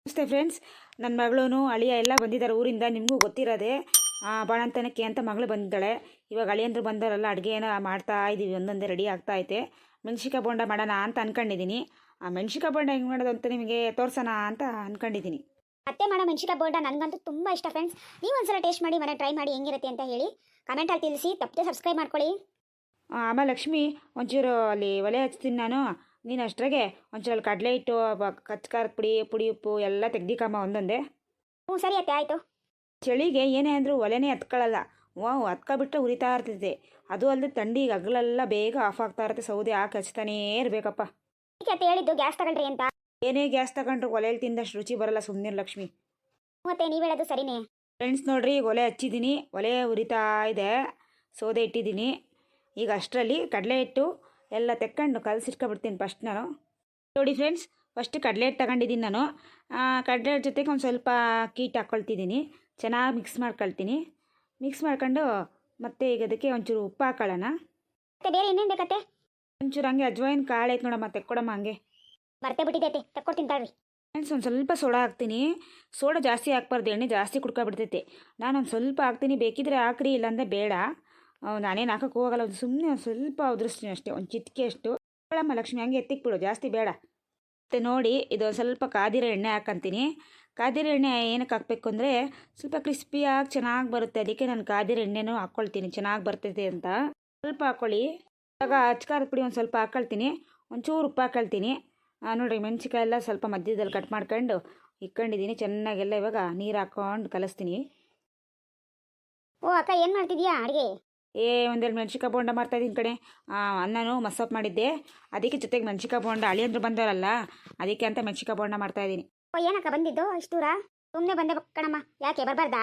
ನಮಸ್ತೆ ಫ್ರೆಂಡ್ಸ್, ನನ್ನ ಮಗಳೂ ಅಳಿಯ ಎಲ್ಲ ಬಂದಿದ್ದಾರೆ ಊರಿಂದ. ನಿಮಗೂ ಗೊತ್ತಿರೋದೆ, ಬಾಣಂತನಕ್ಕೆ ಅಂತ ಮಗಳು ಬಂದಿದ್ದಾಳೆ. ಇವಾಗ ಅಳಿಯಂದ್ರು ಬಂದವರೆಲ್ಲ ಅಡುಗೆ ಏನೋ ಮಾಡ್ತಾ ಇದ್ದೀವಿ, ಒಂದೊಂದೇ ರೆಡಿ ಆಗ್ತಾ ಐತೆ. ಮೆಣಸಿಕಾಯಿ ಬೋಂಡ ಮಾಡೋಣ ಅಂತ ಅಂದ್ಕೊಂಡಿದ್ದೀನಿ. ಆ ಮೆಣಸಿಕಾಯಿ ಬೋಂಡ ಹೆಂಗೆ ಮಾಡೋದು ಅಂತ ನಿಮಗೆ ತೋರ್ಸೋಣ ಅಂತ ಅಂದ್ಕೊಂಡಿದ್ದೀನಿ. ಅತ್ತೆ ಮಾಡೋ ಮೆಣಸಿಕಾಯಿ ಬೋಂಡ ನನಗಂತೂ ತುಂಬ ಇಷ್ಟ ಫ್ರೆಂಡ್ಸ್. ನೀವು ಒಂದ್ಸಲ ಟೇಸ್ಟ್ ಮಾಡಿ ಮನೆ ಟ್ರೈ ಮಾಡಿ ಹೆಂಗಿರುತ್ತೆ ಅಂತ ಹೇಳಿ ಕಮೆಂಟಲ್ಲಿ ತಿಳಿಸಿ. ತಪ್ಪದೆ ಸಬ್ಸ್ಕ್ರೈಬ್ ಮಾಡ್ಕೊಳ್ಳಿ. ಆಮೇಲೆ ಲಕ್ಷ್ಮಿ, ಒಂಚೂರು ಅಲ್ಲಿ ಒಲೆ ಹಚ್ತೀನಿ ನಾನು. ನೀನು ಅಷ್ಟ್ರಾಗೆ ಒಂಚೂರು ಕಡಲೆ ಹಿಟ್ಟು, ಕಚ್ಕಾರದ ಪುಡಿ ಉಪ್ಪು ಎಲ್ಲ ತೆಗ್ದಿಕಮ್ಮ ಒಂದೊಂದೇ. ಹ್ಞೂ ಸರಿ ಅತ್ತೆ, ಆಯಿತು. ಚಳಿಗೆ ಏನೇ ಅಂದರೂ ಒಲೆನೇ ಹತ್ಕೊಳ್ಳಲ್ಲ. ಹತ್ಕೊಬಿಟ್ರೆ ಉರಿತಾ ಇರ್ತೈತೆ. ಅದು ಅಲ್ಲದೆ ಥಂಡಿಗೆ ಹಗಲೆಲ್ಲ ಬೇಗ ಆಫ್ ಆಗ್ತಾ ಇರುತ್ತೆ. ಸೌದೆ ಹಾಕಿ ಹಚ್ತಾನೇ ಇರಬೇಕಪ್ಪ. ಈಗ ಅತ್ತೆ ಹೇಳಿದ್ದು ಗ್ಯಾಸ್ ತಗೊಳ್ರಿ ಅಂತ. ಏನೇ ಗ್ಯಾಸ್ ತಗೊಂಡ್ರು ಒಲೆಯಲ್ಲಿ ತಿಂದಷ್ಟು ರುಚಿ ಬರಲ್ಲ. ಸುಮ್ಮನೆ ಲಕ್ಷ್ಮಿ. ಮತ್ತೆ ನೀವು ಹೇಳೋದು ಸರಿನೇ ಫ್ರೆಂಡ್ಸ್. ನೋಡ್ರಿ, ಒಲೆ ಹಚ್ಚಿದ್ದೀನಿ, ಒಲೆ ಉರಿತಾ ಇದೆ, ಸೌದೆ ಇಟ್ಟಿದ್ದೀನಿ. ಈಗ ಅಷ್ಟರಲ್ಲಿ ಕಡಲೆ ಹಿಟ್ಟು ಎಲ್ಲ ತೆಕ್ಕೊಂಡು ಕಲಸಿಟ್ಕೊಬಿಡ್ತೀನಿ ಫಸ್ಟ್ ನಾನು. ನೋಡಿ ಫ್ರೆಂಡ್ಸ್, ಫಸ್ಟ್ ಕಡಲೆ ಹಿಟ್ಟು ತಗೊಂಡಿದ್ದೀನಿ ನಾನು. ಕಡಲೆ ಹಿಟ್ಟು ಜೊತೆಗೆ ಒಂದು ಸ್ವಲ್ಪ ಕೀಟ್ ಹಾಕ್ಕೊಳ್ತಿದ್ದೀನಿ. ಚೆನ್ನಾಗಿ ಮಿಕ್ಸ್ ಮಾಡ್ಕೊಳ್ತೀನಿ. ಮಿಕ್ಸ್ ಮಾಡ್ಕೊಂಡು ಮತ್ತೆ ಈಗ ಅದಕ್ಕೆ ಒಂಚೂರು ಉಪ್ಪು ಹಾಕೊಳ್ಳೋಣ. ಮತ್ತೆ ಬೇರೆ ಇನ್ನೇನು ಬೇಕತ್ತೆ? ಒಂಚೂರು ಹಂಗೆ ಅಜ್ವಾಯಿನ ಕಾಳು ಐತೆ ನೋಡಮ್ಮ, ತೆಕ್ಕೊಡಮ್ಮ ಹಂಗೆ. ಮರ್ತೇ ಬಿಟ್ಟಿದ್ದೈತೆ, ತೆಕ್ಕೊಡ್ತೀನಿ ತಾಳ್ರಿ. ಫ್ರೆಂಡ್ಸ್, ಒಂದು ಸ್ವಲ್ಪ ಸೋಡಾ ಹಾಕ್ತೀನಿ. ಸೋಡಾ ಜಾಸ್ತಿ ಹಾಕ್ಬಾರ್ದು, ಎಣ್ಣೆ ಜಾಸ್ತಿ ಕುಡ್ಕೊಬಿಡ್ತೈತೆ. ನಾನೊಂದು ಸ್ವಲ್ಪ ಹಾಕ್ತೀನಿ, ಬೇಕಿದ್ರೆ ಹಾಕ್ರಿ, ಇಲ್ಲಾಂದರೆ ಬೇಡ. ನಾನೇನು ಹಾಕೋಕ್ಕೆ ಹೋಗಲ್ಲ. ಒಂದು ಸುಮ್ಮನೆ ಒಂದು ಸ್ವಲ್ಪ ಉದುರಿಸ್ತೀನಿ ಅಷ್ಟೇ, ಒಂದು ಚಿಟಿಕೆ ಅಷ್ಟು. ಬೇಡಮ್ಮ ಲಕ್ಷ್ಮಿ, ಹಂಗೆ ಎತ್ತಿಕ್ಬಿಡು, ಜಾಸ್ತಿ ಬೇಡ. ಮತ್ತು ನೋಡಿ, ಇದು ಸ್ವಲ್ಪ ಕಾದಿರೋ ಎಣ್ಣೆ ಹಾಕಂತೀನಿ. ಕಾದಿರೋ ಎಣ್ಣೆ ಏನಕ್ಕೆ ಹಾಕಬೇಕು ಅಂದರೆ ಸ್ವಲ್ಪ ಕ್ರಿಸ್ಪಿಯಾಗಿ ಚೆನ್ನಾಗಿ ಬರುತ್ತೆ. ಅದಕ್ಕೆ ನಾನು ಕಾದಿರೋ ಎಣ್ಣೆನೂ ಹಾಕ್ಕೊಳ್ತೀನಿ, ಚೆನ್ನಾಗಿ ಬರ್ತೈತೆ ಅಂತ. ಸ್ವಲ್ಪ ಹಾಕ್ಕೊಳ್ಳಿ. ಇವಾಗ ಅಚ್ಕಾರದ ಪುಡಿ ಒಂದು ಸ್ವಲ್ಪ ಹಾಕ್ಕೊಳ್ತೀನಿ, ಒಂಚೂರು ಉಪ್ಪು ಹಾಕ್ಕೊಳ್ತೀನಿ. ನೋಡಿರಿ, ಮೆಣಸಿಕಾಯಿ ಎಲ್ಲ ಸ್ವಲ್ಪ ಮಧ್ಯದಲ್ಲಿ ಕಟ್ ಮಾಡ್ಕೊಂಡು ಇಟ್ಕೊಂಡಿದ್ದೀನಿ. ಚೆನ್ನಾಗೆಲ್ಲ ಇವಾಗ ನೀರು ಹಾಕ್ಕೊಂಡು ಕಲಿಸ್ತೀನಿ. ಓ ಅಕ್ಕ, ಏನು ಮಾಡ್ತಿದ್ಯಾ ಅಡುಗೆ? ಒಂದೆರಡು ಮೆಣಸಿಕಾಯಿ ಬೋಂಡ ಮಾಡ್ತಾಯಿದ್ದೀನಿ ಕಡೆ. ಅನ್ನನೂ ಮಸ್ಸಪ್ ಮಾಡಿದ್ದೆ, ಅದಕ್ಕೆ ಜೊತೆಗೆ ಮೆಣಸಿಕಾಯಿ ಬೋಂಡ ಅಳಿಯಂದ್ರು ಬಂದವರಲ್ಲ, ಅದಕ್ಕೆ ಅಂತ ಮೆಣಸಿಕಾಯಿ ಬೋಂಡ ಮಾಡ್ತಾಯಿದ್ದೀನಿ. ಓ ಏನಕ್ಕ ಬಂದಿದ್ದು ಇಷ್ಟು ದೂರ? ಸುಮ್ಮನೆ ಬಂದೆ ಕಣಮ್ಮ. ಯಾಕೆ ಬರಬಾರ್ದಾ?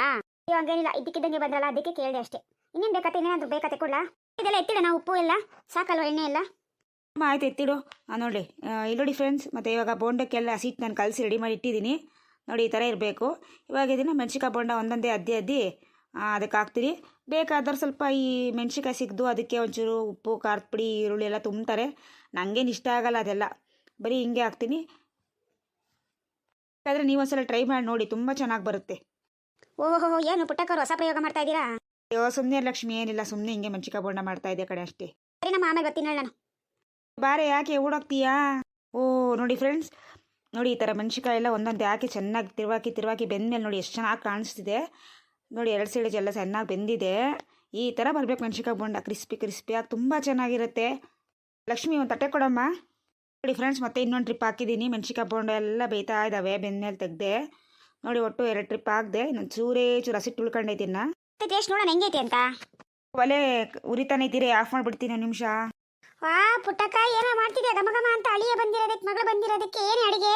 ನೀವು ಹಂಗೇನಿಲ್ಲ, ಇದ್ದಕ್ಕಿದ್ದಂಗೆ ಬಂದ್ರಲ್ಲ, ಅದಕ್ಕೆ ಕೇಳಿದೆ ಅಷ್ಟೇ. ಇನ್ನೇನು ಬೇಕತ್ತೆ? ಇನ್ನೇನಾದ್ರು ಬೇಕಾತೆ ಕೊಡ್ಲಾ? ಇದೆಲ್ಲ ಎತ್ತಿಡೋಣ, ಉಪ್ಪು ಎಲ್ಲ ಸಾಕಲ್ವ, ಎಣ್ಣೆ ಎಲ್ಲ? ಆಯ್ತು, ಎತ್ತಿಡು. ನೋಡಿ, ನೋಡಿ ಫ್ರೆಂಡ್ಸ್, ಮತ್ತು ಇವಾಗ ಬೋಂಡಕ್ಕೆಲ್ಲ ಹಸಿಟ್ಟು ನಾನು ಕಲಸಿ ರೆಡಿ ಮಾಡಿ ಇಟ್ಟಿದ್ದೀನಿ. ನೋಡಿ, ಈ ಥರ ಇರಬೇಕು. ಇವಾಗ ಇದನ್ನು ಮೆಣಸಿಕಾಯಿ ಬೋಂಡ ಒಂದೊಂದೇ ಅದ್ದಿ ಅದಕ್ಕೆ ಹಾಕ್ತೀನಿ. ಬೇಕಾದ್ರೆ ಸ್ವಲ್ಪ ಈ ಮೆಣಸಿಕಾಯಿ ಸಿಗ್ದು ಅದಕ್ಕೆ ಒಂಚೂರು ಉಪ್ಪು, ಖಾರದ ಪುಡಿ, ಈರುಳ್ಳಿ ಎಲ್ಲ ತುಂಬ್ತಾರೆ. ನನಗೇನು ಇಷ್ಟ ಆಗಲ್ಲ ಅದೆಲ್ಲ, ಬರೀ ಹಿಂಗೆ ಹಾಕ್ತೀನಿ. ಬೇಕಾದರೆ ನೀವು ಒಂದ್ಸಲ ಟ್ರೈ ಮಾಡಿ ನೋಡಿ, ತುಂಬ ಚೆನ್ನಾಗಿ ಬರುತ್ತೆ. ಓಹೋ, ಏನು ಪುಟ್ಟಕ್ಕವ್ರು ಹೊಸ ಪ್ರಯೋಗ ಮಾಡ್ತಾ ಇದ್ದೀರಾ? ಅಯ್ಯೋ ಸುಮ್ಮನೆ ಲಕ್ಷ್ಮಿ, ಏನಿಲ್ಲ, ಸುಮ್ಮನೆ ಹಿಂಗೆ ಮೆಣಸಿಕಾಯಿ ಬೋಂಡ ಮಾಡ್ತಾ ಇದ್ದೆ ಕಡೆ ಅಷ್ಟೇ. ಸರಿ, ನಮ್ಮ ಆಮೇಲೆ ಬರ್ತೀನಿ ನಾನು. ಬಾರೆ, ಯಾಕೆ ಓಡೋಗ್ತೀಯಾ? ನೋಡಿ ಫ್ರೆಂಡ್ಸ್, ನೋಡಿ ಈ ಥರ ಮೆಣಸಿಕಾಯಿ ಎಲ್ಲ ಒಂದೊಂದು ಹಾಕಿ ಚೆನ್ನಾಗಿ ತಿರುವಾಕಿ ಬೆಂದಮೇಲೆ ನೋಡಿ ಎಷ್ಟು ಚೆನ್ನಾಗಿ ಕಾಣಿಸ್ತಿದೆ. ನೋಡಿ, ಎರಡು ಸೈಡ್ ಎಲ್ಲ ಚೆನ್ನಾಗಿ ಬೆಂದಿದೆ. ಈ ಥರ ಬರಬೇಕು ಮೆಣಸಿಕಾಯಿ ಬೋಂಡ, ಕ್ರಿಸ್ಪಿಯಾಗಿ ತುಂಬ ಚೆನ್ನಾಗಿರುತ್ತೆ. ಲಕ್ಷ್ಮಿ, ಒಂದು ತಟ್ಟೆ ಕೊಡಮ್ಮ. ನೋಡಿ ಫ್ರೆಂಡ್ಸ್, ಮತ್ತೆ ಇನ್ನೊಂದು ಟ್ರಿಪ್ ಹಾಕಿದ್ದೀನಿ. ಮೆಣಸಿಕಾಯಿ ಬೋಂಡ ಎಲ್ಲ ಬೇಯ್ತಾ ಇದ್ದಾವೆ, ಬೆಂದಮೇಲೆ ತೆಗ್ದೆ. ನೋಡಿ, ಒಟ್ಟು 2 ಟ್ರಿಪ್ ಹಾಕಿದೆ. ಇನ್ನೊಂದು ಚೂರು ಹಸಿಟ್ಟು ಉಳ್ಕೊಂಡೈತಿನ್ನ. ಟೇಸ್ಟ್ ನೋಡೋಣ ಹೆಂಗೈತಿ ಅಂತ. ಒಲೆ ಉರಿತಾನೆ ಇದ್ದೀರಿ, ಆಫ್ ಮಾಡಿಬಿಡ್ತೀನಿ ಒಂದು ನಿಮಿಷ. ವಾ ಪುಟ್ಟಕ್ಕ, ಏನೋ ಮಾಡ್ತಿದ್ಯಾ ಘಮ ಅಂತ? ಅಳಿಯ ಬಂದಿರೋದಕ್ಕೆ, ಮಗಳು ಬಂದಿರೋದಕ್ಕೆ ಏನು ಅಡಿಗೆ?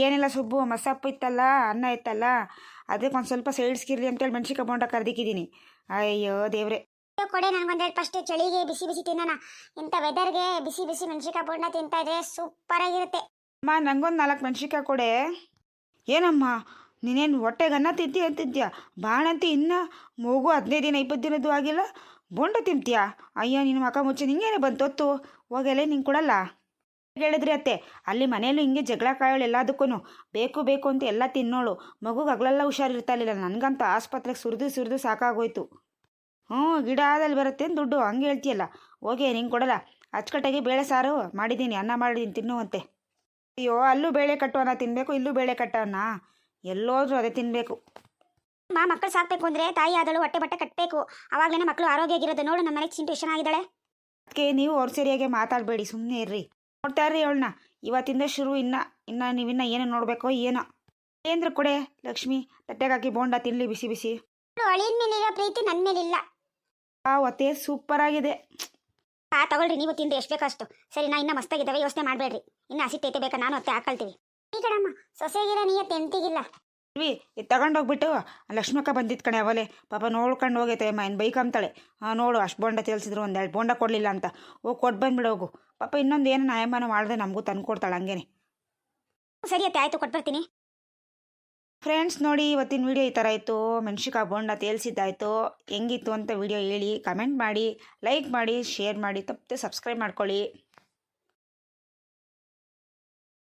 ಏನಿಲ್ಲ ಸುಬ್ಬು, ಮಸಪ್ಪು ಇತ್ತಲ್ಲ, ಅನ್ನ ಇತ್ತಲ್ಲ, ಅದಕ್ಕೆ ಒಂದು ಸ್ವಲ್ಪ ಸೈಡ್ಸ್ಗಿರ್ಲಿ ಅಂತೇಳಿ ಮೆಣಸಿಕಾಯಿ ಬೋಂಡ ಕರ್ದಿಕ್ಕಿದ್ದೀನಿ. ಅಯ್ಯೋ ದೇವ್ರೆ, ಕೊಡೆ ನನಗೊಂದೆರಡು. ಫಸ್ಟ್ ಚಳಿಗೆ ಬಿಸಿ ಬಿಸಿ ತಿನ್ನೋಣ. ಇಂಥ ವೆದರ್ಗೆ ಬಿಸಿ ಬಿಸಿ ಮೆಣಸಿಕಾಯಿ ಬೋಂಡ ತಿಂತಾ ಇದ್ರೆ ಸೂಪರ್ ಆಗಿರುತ್ತೆ. ಅಮ್ಮ, ನನಗೊಂದು 4 ಮೆಣಸಿಕಾಯಿ ಕೊಡೆ. ಏನಮ್ಮ, ನೀನೇನು ಹೊಟ್ಟೆಗೆ ಅನ್ನ ಅಂತಿದ್ಯಾ? ಬಾಣಂತಿ ಇನ್ನು ಮಗು 15 ದಿನ 20 ದಿನದ್ದು ಆಗಿಲ್ಲ, ಬೋಂಡ ತಿಂತೀಯಾ? ಅಯ್ಯೋ, ನಿನ್ನ ಮಕ ಮುಚ್ಚಿ ನಿಂಗೇನೆ ಬಂತೊತ್ತು ಹೋಗಲೇ, ನಿಂಗೆ ಕೊಡಲ್ಲ ಹೇಳಿದ್ರಿ ಅತ್ತೆ. ಅಲ್ಲಿ ಮನೆಯಲ್ಲೂ ಹಿಂಗೆ ಜಗಳ ಕಾಯೋಳು, ಎಲ್ಲದಕ್ಕೂ ಬೇಕು ಅಂತ ಎಲ್ಲ ತಿನ್ನೋಳು. ಮಗುಗೆ ಹಗಲೆಲ್ಲ ಹುಷಾರಿರ್ತಾ ಇರಲಿಲ್ಲ. ನನಗಂತ ಆಸ್ಪತ್ರೆಗೆ ಸುರಿದು ಸಾಕಾಗೋಯ್ತು. ಗಿಡದಲ್ಲಿ ಬರುತ್ತೆ ದುಡ್ಡು, ಹಂಗೆ ಹೇಳ್ತೀಯಲ್ಲ. ಹೋಗಿ ನಿಂಗೆ ಕೊಡಲ್ಲ. ಅಚ್ಚುಕಟ್ಟಾಗಿ ಬೇಳೆ ಸಾರು ಮಾಡಿದ್ದೀನಿ, ಅನ್ನ ಮಾಡಿದ್ದೀನಿ, ತಿನ್ನುವಂತೆ. ಅಯ್ಯೋ, ಅಲ್ಲೂ ಬೇಳೆ ಕಟ್ಟೋಣ ತಿನ್ನಬೇಕು, ಇಲ್ಲೂ ಬೇಳೆ ಕಟ್ಟೋಣ, ಎಲ್ಲೋದ್ರೂ ಅದೇ ತಿನ್ನಬೇಕು. ಮಕ್ಕಳು ಸಾಕಬೇಕು ಅಂದರೆ ತಾಯಿ ಆದಳು ಹೊಟ್ಟೆ ಬಟ್ಟೆ ಕಟ್ಟಬೇಕು. ಅವಾಗಲೇ ಮಕ್ಕಳು ಆರೋಗ್ಯವಾಗಿರೋದು. ನೋಡು, ನಮ್ಮ ಮನೆಗೆ ಚಿಂಟು ಚೆನ್ನಾಗಿದ್ದಾಳೆ. ಅದಕ್ಕೆ ನೀವು ಅವ್ರ ಸರಿಯಾಗಿ ಮಾತಾಡಬೇಡಿ, ಸುಮ್ಮನೆ ಇರ್ರಿ. ನೋಡ್ತಾ ಇರ್ರಿ ಅವಳನ್ನ. ಇವತ್ತಿಂದ ಶುರು. ಇನ್ನು ನೀವಿನ್ನ ಏನು ನೋಡಬೇಕೋ ಏನೋ. ಏನ್ರ ಕೊಡೆ ಲಕ್ಷ್ಮಿ, ತಟ್ಟೆಗೆ ಹಾಕಿ ಬೋಂಡ ತಿನ್ನಲಿ ಬಿಸಿ ಬಿಸಿ. ಅಳಿಯನ ಮೇಲಿರೋ ಪ್ರೀತಿ ನನ್ನ ಮೇಲಿಲ್ಲ. ಒತ್ತೆ ಸೂಪರ್ ಆಗಿದೆ. ತಗೊಳ್ರಿ, ನೀವು ತಿಂದು ಎಷ್ಟು ಬೇಕೋ ಅಷ್ಟು. ಸರಿ, ನಾ ಇನ್ನೂ ಮಸ್ತಾಗಿದ್ದಾವೆ, ಯೋಚನೆ ಮಾಡಬೇಡ್ರಿ. ಇನ್ನು ಹಸಿಟ್ಟೈತೆ ಬೇಕಾ, ನಾನು ಹೊತ್ತೆ ಹಾಕೊಳ್ತೀವಿ. ಈ ಕಡಮ್ಮ, ಸೊಸೆಗಿರ ನೀಯತ್ತೆ ಎಂತಿಗಿಲ್ಲ. ಇದು ತಗೊಂಡೋಗ್ಬಿಟ್ಟು ಲಕ್ಷ್ಮಕ್ಕ ಬಂದಿದ್ದು ಕಣೆ ಅವಲೇ, ಪಾಪ ನೋಡ್ಕೊಂಡು ಹೋಗೈತೆ ಅಮ್ಮ, ಏನು ಬೈಕಂತಾಳೆ. ನೋಡು, ಅಷ್ಟು ಬೋಂಡ ತೇಲ್ಸಿದ್ರು, 1-2 ಬೋಂಡ ಕೊಡಲಿಲ್ಲ ಅಂತ. ಕೊಟ್ಟು ಬಂದ್ಬಿಡು ಹೋಗು. ಪಾಪ ಇನ್ನೊಂದು ಏನು ನ್ಯಾಯಮಾನ ಮಾಡಿದ್ರೆ ನಮಗೂ ತಂದು ಕೊಡ್ತಾಳೆ ಹಂಗೇನೆ. ಸರಿ ಅತ್ತೆ, ಆಯಿತು, ಕೊಟ್ಬರ್ತೀನಿ. ಫ್ರೆಂಡ್ಸ್, ನೋಡಿ, ಇವತ್ತಿನ ವಿಡಿಯೋ ಈ ಥರ ಇತ್ತು. ಮೆಣಸಿಕಾಯಿ ಬೋಂಡ ತೇಲ್ಸಿದ್ದಾಯಿತು. ಹೆಂಗಿತ್ತು ಅಂತ ವಿಡಿಯೋ ಹೇಳಿ, ಕಮೆಂಟ್ ಮಾಡಿ, ಲೈಕ್ ಮಾಡಿ, ಶೇರ್ ಮಾಡಿ, ತಪ್ಪದೆ ಸಬ್ಸ್ಕ್ರೈಬ್ ಮಾಡ್ಕೊಳ್ಳಿ.